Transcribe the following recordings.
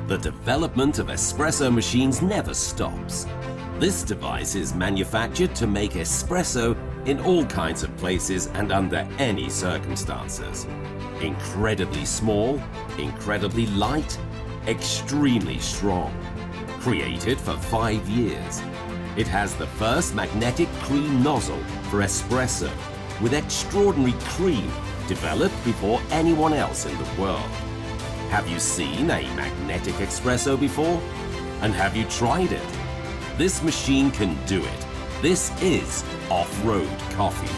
The development of espresso machines never stops. This device is manufactured to make espresso in all kinds of places and under any circumstances. Incredibly small, incredibly light, extremely strong. Created for 5 years. It has the first magnetic cream nozzle for espresso with extraordinary cream developed before anyone else in the world. Have you seen a magnetic espresso before? And have you tried it? This machine can do it. This is off-road coffee.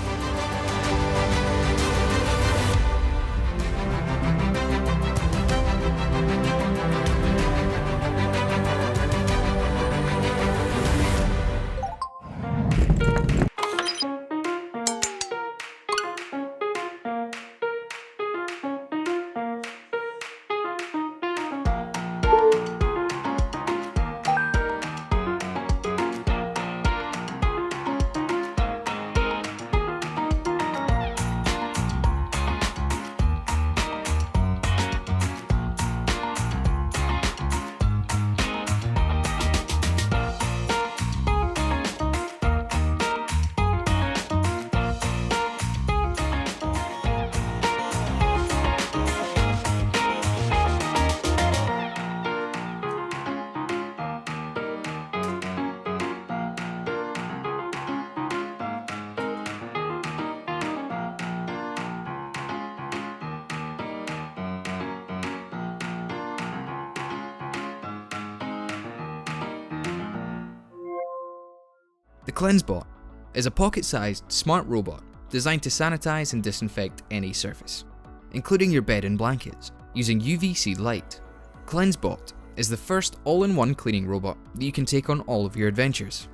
The CleanseBot is a pocket-sized smart robot designed to sanitize and disinfect any surface, including your bed and blankets, using UVC light. CleanseBot is the first all-in-one cleaning robot that you can take on all of your adventures.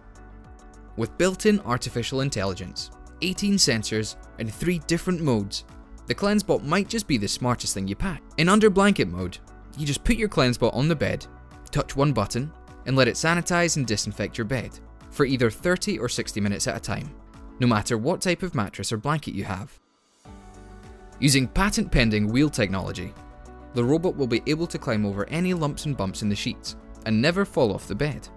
With built-in artificial intelligence, 18 sensors, and 3 different modes, the CleanseBot might just be the smartest thing you pack. In under blanket mode, you just put your CleanseBot on the bed, touch one button, and let it sanitize and disinfect your bed for either 30 or 60 minutes at a time, no matter what type of mattress or blanket you have. Using patent-pending wheel technology, the robot will be able to climb over any lumps and bumps in the sheets and never fall off the bed.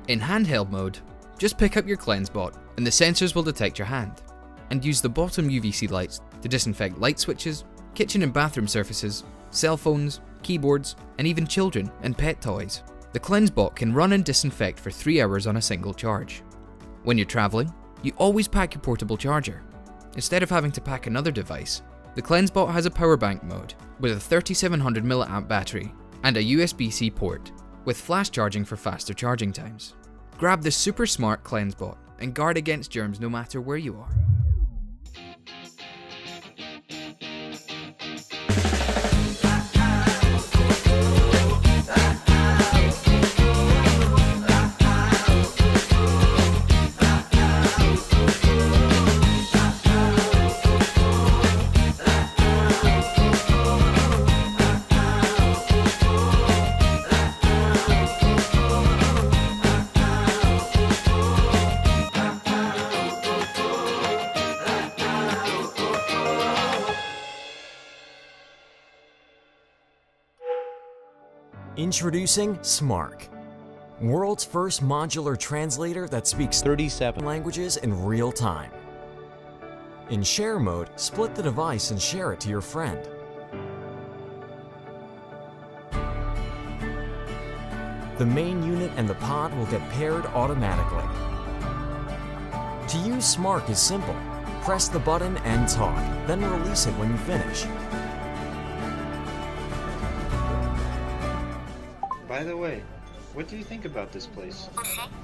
In handheld mode, just pick up your CleanseBot and the sensors will detect your hand, and use the bottom UVC lights to disinfect light switches, kitchen and bathroom surfaces, cell phones, keyboards, and even children and pet toys. The CleanseBot can run and disinfect for 3 hours on a single charge. When you're traveling, you always pack your portable charger. Instead of having to pack another device, the CleanseBot has a power bank mode with a 3700 mAh battery and a USB-C port with flash charging for faster charging times. Grab the super smart CleanseBot and guard against germs no matter where you are. Introducing Smark, world's first modular translator that speaks 37 languages in real time. In share mode, split the device and share it to your friend. The main unit and the pod will get paired automatically. To use Smark is simple. Press the button and talk, then release it when you finish. By the way, what do you think about this place?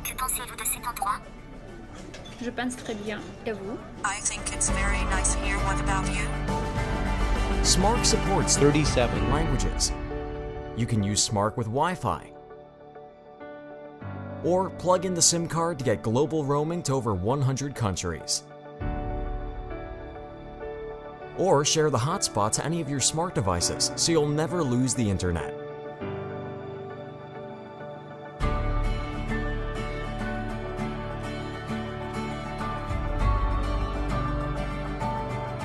Que pensez-vous de cet endroit? Je pense très bien. Et vous? I think it's very nice here. What about you? Smark supports 37 languages. You can use Smark with Wi-Fi. Or plug in the SIM card to get global roaming to over 100 countries. Or share the hotspot to any of your smart devices so you'll never lose the internet.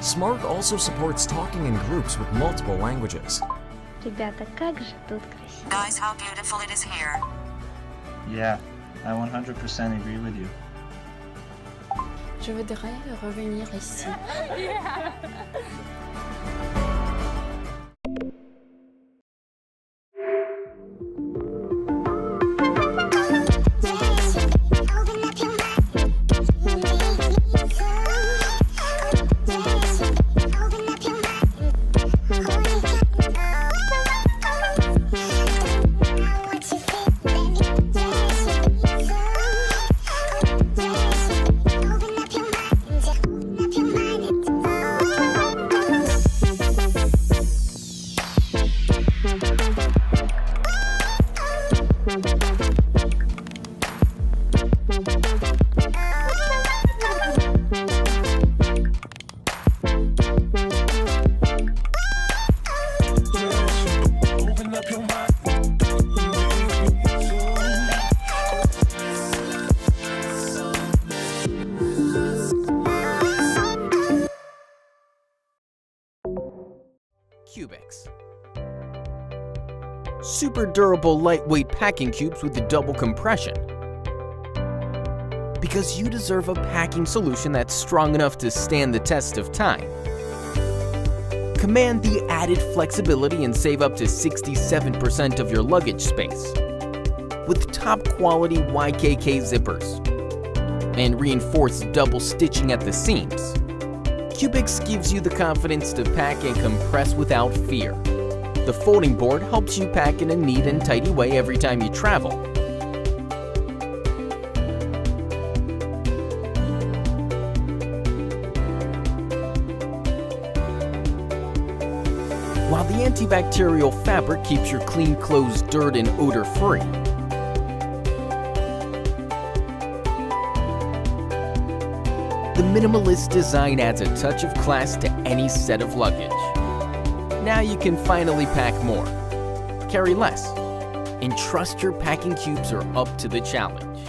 Smark also supports talking in groups with multiple languages. Ребята, как же тут красиво. Guys, how beautiful it is here. Yeah, I 100% agree with you. Je voudrais revenir ici. Cubics. Super durable lightweight packing cubes with the double compression. Because you deserve a packing solution that's strong enough to stand the test of time. Command the added flexibility and save up to 67% of your luggage space. With top quality YKK zippers and reinforced double stitching at the seams, Cubics gives you the confidence to pack and compress without fear. The folding board helps you pack in a neat and tidy way every time you travel. While the antibacterial fabric keeps your clean clothes dirt and odor free. The minimalist design adds a touch of class to any set of luggage. Now you can finally pack more, carry less, and trust your packing cubes are up to the challenge.